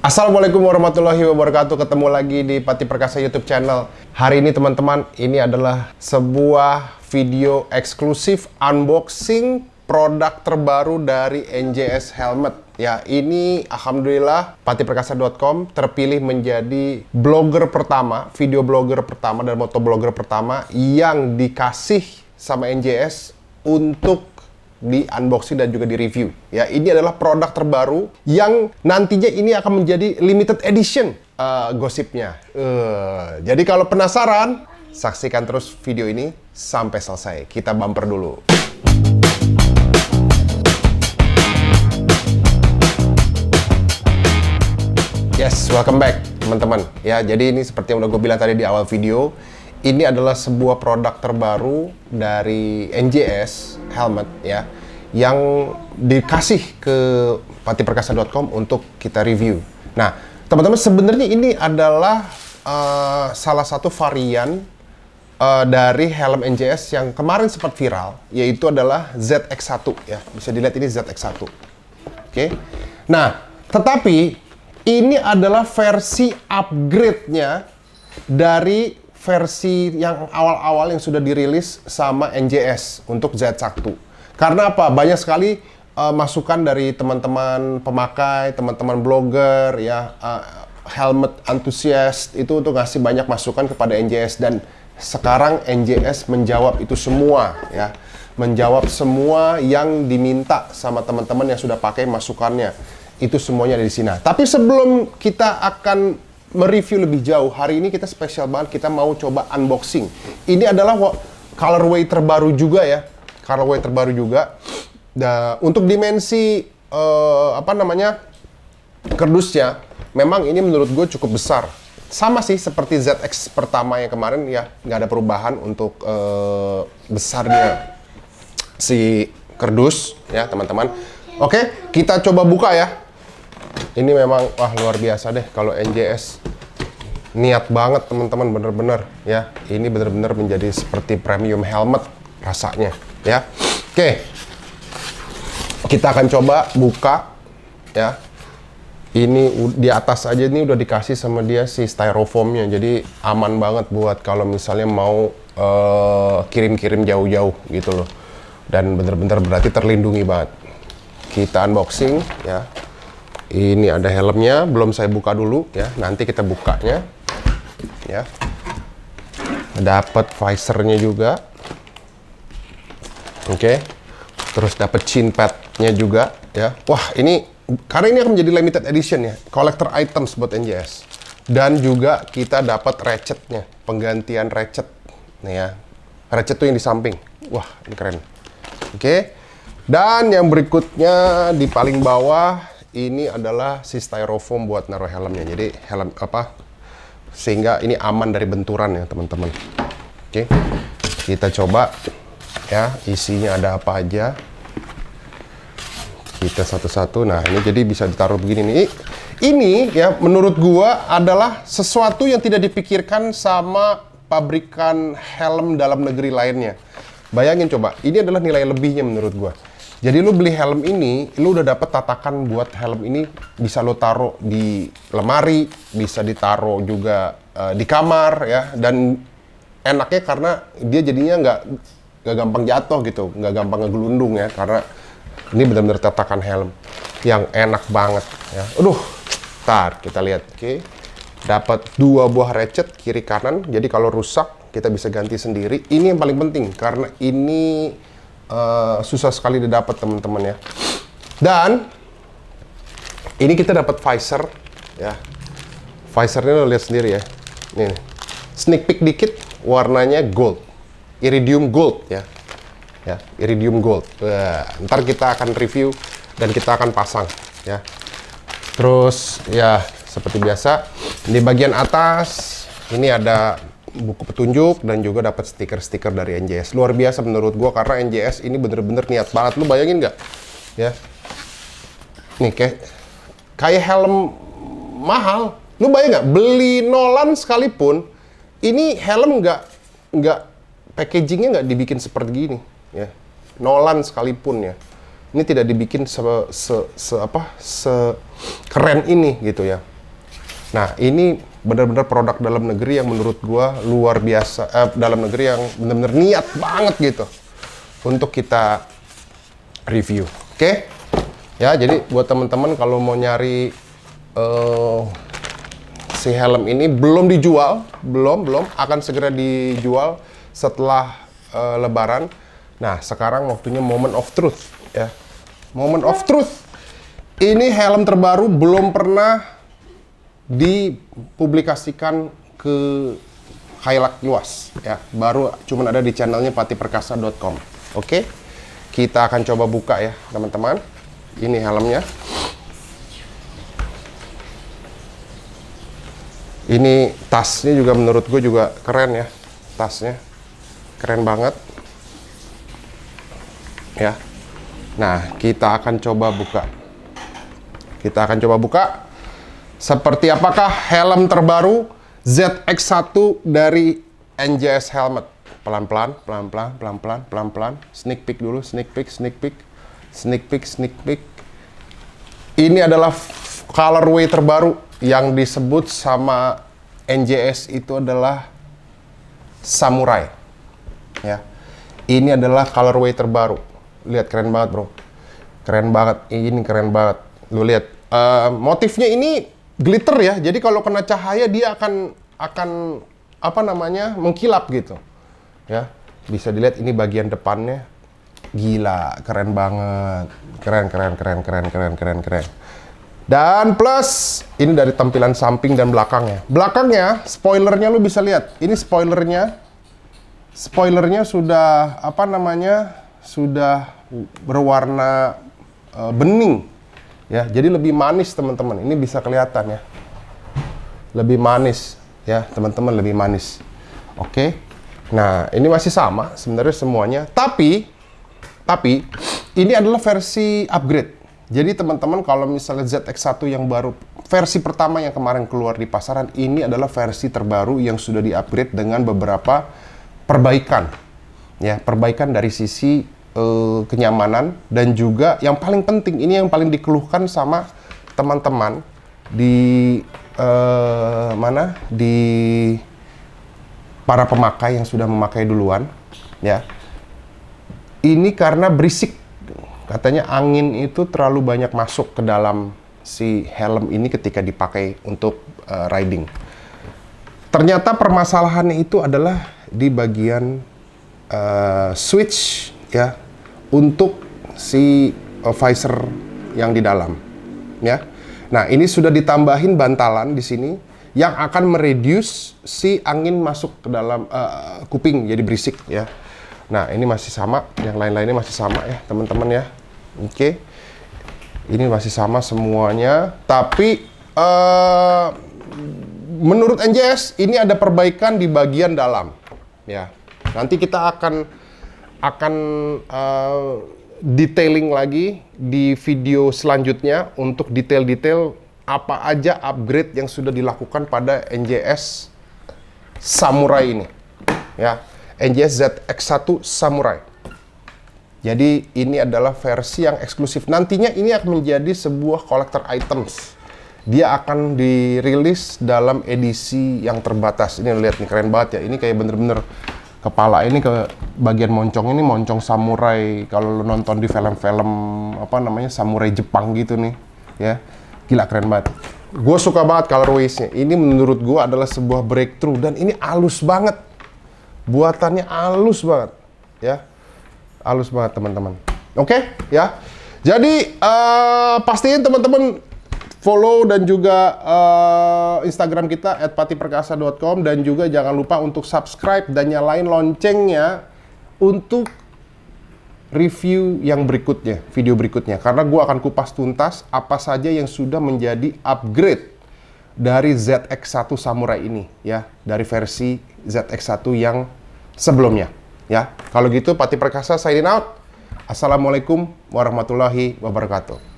Assalamualaikum warahmatullahi wabarakatuh. Ketemu lagi di Pati Perkasa YouTube channel. Hari ini teman-teman, ini adalah sebuah video eksklusif unboxing produk terbaru dari NJS Helmet. Ya, ini alhamdulillah patiperkasa.com terpilih menjadi blogger pertama, video blogger pertama dan motoblogger pertama yang dikasih sama NJS untuk di unboxing dan juga di review. Ya, ini adalah produk terbaru yang nantinya ini akan menjadi limited edition gosipnya. Jadi kalau penasaran, saksikan terus video ini sampai selesai. Kita bumper dulu. Yes, welcome back teman-teman. Ya, jadi ini seperti yang udah gue bilang tadi di awal video. Ini adalah sebuah produk terbaru dari NJS Helmet ya, yang dikasih ke patiperkasa.com untuk kita review. Nah, teman-teman, sebenarnya ini adalah salah satu varian dari helm NJS yang kemarin sempat viral, yaitu adalah ZX1 ya. Bisa dilihat ini ZX1. Oke. Nah, tetapi ini adalah versi upgrade-nya dari versi yang awal-awal yang sudah dirilis sama NJS untuk Z1. Karena apa? Banyak sekali masukan dari teman-teman pemakai, teman-teman blogger, ya, helmet enthusiast itu untuk ngasih banyak masukan kepada NJS, dan sekarang NJS menjawab itu semua, ya, menjawab semua yang diminta sama teman-teman yang sudah pakai masukannya. Itu semuanya ada di sini. Tapi sebelum kita akan mereview lebih jauh, hari ini kita spesial banget, kita mau coba unboxing. Ini adalah colorway terbaru juga ya, colorway terbaru juga. Untuk dimensi kardusnya, memang ini menurut gue cukup besar. Sama sih seperti ZX pertama yang kemarin ya, nggak ada perubahan untuk besarnya si kardus ya teman-teman. Oke, kita coba buka ya. Ini memang wah luar biasa deh kalau NJS, niat banget teman-teman, bener-bener ya. Ini bener-bener menjadi seperti premium helmet rasanya ya. Oke, kita akan coba buka ya. Ini di atas aja ini udah dikasih sama dia si styrofoamnya, jadi aman banget buat kalau misalnya mau kirim-kirim jauh-jauh gitu loh. Dan bener-bener berarti terlindungi banget. Kita unboxing ya. Ini ada helmnya, belum saya buka dulu ya. Nanti kita bukanya ya. Dapat visornya juga. Oke. Terus dapat chin pad-nya juga ya. Wah, ini karena ini akan menjadi limited edition ya, collector items buat NJS. Dan juga kita dapat ratchetnya, penggantian ratchet. Nih ya. Ratchet tuh yang di samping. Wah, ini keren. Oke. Dan yang berikutnya di paling bawah ini adalah si styrofoam buat naruh helmnya. Jadi helm sehingga ini aman dari benturan ya teman-teman. Oke, kita coba ya isinya ada apa aja. Kita satu-satu. Nah, ini jadi bisa ditaruh begini nih. Ini ya menurut gua adalah sesuatu yang tidak dipikirkan sama pabrikan helm dalam negeri lainnya. Bayangin coba, ini adalah nilai lebihnya menurut gua. Jadi lu beli helm ini, lu udah dapet tatakan buat helm ini, bisa lu taruh di lemari, bisa ditaruh juga di kamar ya, dan enaknya karena dia jadinya nggak gampang jatuh gitu, nggak gampang ngegelundung ya, karena ini benar-benar tatakan helm yang enak banget ya. Ntar kita lihat. Oke, dapat 2 buah ratchet kiri kanan, jadi kalau rusak kita bisa ganti sendiri. Ini yang paling penting karena ini susah sekali didapat teman-teman ya. Dan ini kita dapat visor ya. Visornya lo lihat sendiri ya. Ini nih. Sneak peek dikit, warnanya gold, iridium gold ya. Ya, iridium gold. Ntar kita akan review dan kita akan pasang ya. Terus ya seperti biasa di bagian atas ini ada buku petunjuk dan juga dapat stiker-stiker dari NJS. Luar biasa menurut gua karena NJS ini bener-bener niat banget. Lu bayangin nggak? Ya. Nih kayak helm mahal. Lu bayangin nggak? Beli Nolan sekalipun, ini helm nggak packagingnya nggak dibikin seperti gini. Ya. Nolan sekalipun ya. Ini tidak dibikin keren ini gitu ya. Nah, ini benar-benar produk dalam negeri yang menurut gua luar biasa, dalam negeri yang benar-benar niat banget gitu untuk kita review. Oke? Ya, jadi buat teman-teman kalau mau nyari si helm ini belum dijual, belum akan segera dijual setelah Lebaran. Nah, sekarang waktunya moment of truth ya. Moment of truth. Ini helm terbaru belum pernah dipublikasikan ke khalayak luas ya. Baru cuman ada di channelnya patiperkasa.com. Oke. Kita akan coba buka ya, teman-teman. Ini helmnya. Ini tasnya juga menurut gue juga keren ya. Tasnya keren banget. Ya. Nah, kita akan coba buka. Kita akan coba buka. Seperti apakah helm terbaru ZX1 dari NJS Helmet? Pelan-pelan, pelan-pelan, pelan-pelan, pelan-pelan. Sneak peek dulu, sneak peek, sneak peek. Sneak peek, sneak peek. Ini adalah colorway terbaru yang disebut sama NJS itu adalah Samurai. Ya. Ini adalah colorway terbaru. Lihat, keren banget, bro. Keren banget. Ini keren banget. Lu lihat, motifnya ini glitter ya. Jadi kalau kena cahaya dia akan apa namanya? Mengkilap gitu. Ya. Bisa dilihat ini bagian depannya. Gila, keren banget. Keren. Dan plus ini dari tampilan samping dan belakangnya. Belakangnya, spoilernya lu bisa lihat. Ini spoilernya. Spoilernya sudah apa namanya? Sudah berwarna bening. Ya, jadi lebih manis, teman-teman. Ini bisa kelihatan ya. Lebih manis ya, teman-teman, lebih manis. Oke. Nah, ini masih sama sebenarnya semuanya, tapi ini adalah versi upgrade. Jadi teman-teman kalau misalnya ZX1 yang baru, versi pertama yang kemarin keluar di pasaran, ini adalah versi terbaru yang sudah di-upgrade dengan beberapa perbaikan. Ya, perbaikan dari sisi kenyamanan dan juga yang paling penting, ini yang paling dikeluhkan sama teman-teman di di para pemakai yang sudah memakai duluan, ya. Ini karena berisik. Katanya angin itu terlalu banyak masuk ke dalam si helm ini ketika dipakai untuk riding. Ternyata permasalahannya itu adalah di bagian switch ya untuk si visor yang di dalam, ya. Nah, ini sudah ditambahin bantalan di sini yang akan mereduce si angin masuk ke dalam kuping jadi berisik ya. Nah, ini masih sama, yang lain-lainnya masih sama ya, teman-teman ya. Oke. Ini masih sama semuanya, tapi menurut NJS ini ada perbaikan di bagian dalam ya. Nanti kita akan detailing lagi di video selanjutnya untuk detail-detail apa aja upgrade yang sudah dilakukan pada NJS Samurai ini ya. NJS ZX1 Samurai. Jadi ini adalah versi yang eksklusif. Nantinya ini akan menjadi sebuah collector items. Dia akan dirilis dalam edisi yang terbatas. Ini lihat nih, keren banget ya. Ini kayak bener-bener kepala ini ke bagian moncong ini moncong samurai. Kalau lo nonton di film-film apa namanya samurai Jepang gitu nih, ya. Gila, keren banget. Gue suka banget colorways-nya. Ini menurut gue adalah sebuah breakthrough dan ini halus banget. Buatannya halus banget, ya. Halus banget, teman-teman. Oke, ya. Jadi pastiin teman-teman follow dan juga Instagram kita @patiperkasa.com dan juga jangan lupa untuk subscribe dan nyalain loncengnya untuk review yang berikutnya, video berikutnya. Karena gue akan kupas tuntas apa saja yang sudah menjadi upgrade dari ZX1 Samurai ini, ya, dari versi ZX1 yang sebelumnya, ya. Kalau gitu, Pati Perkasa signing out. Assalamualaikum warahmatullahi wabarakatuh.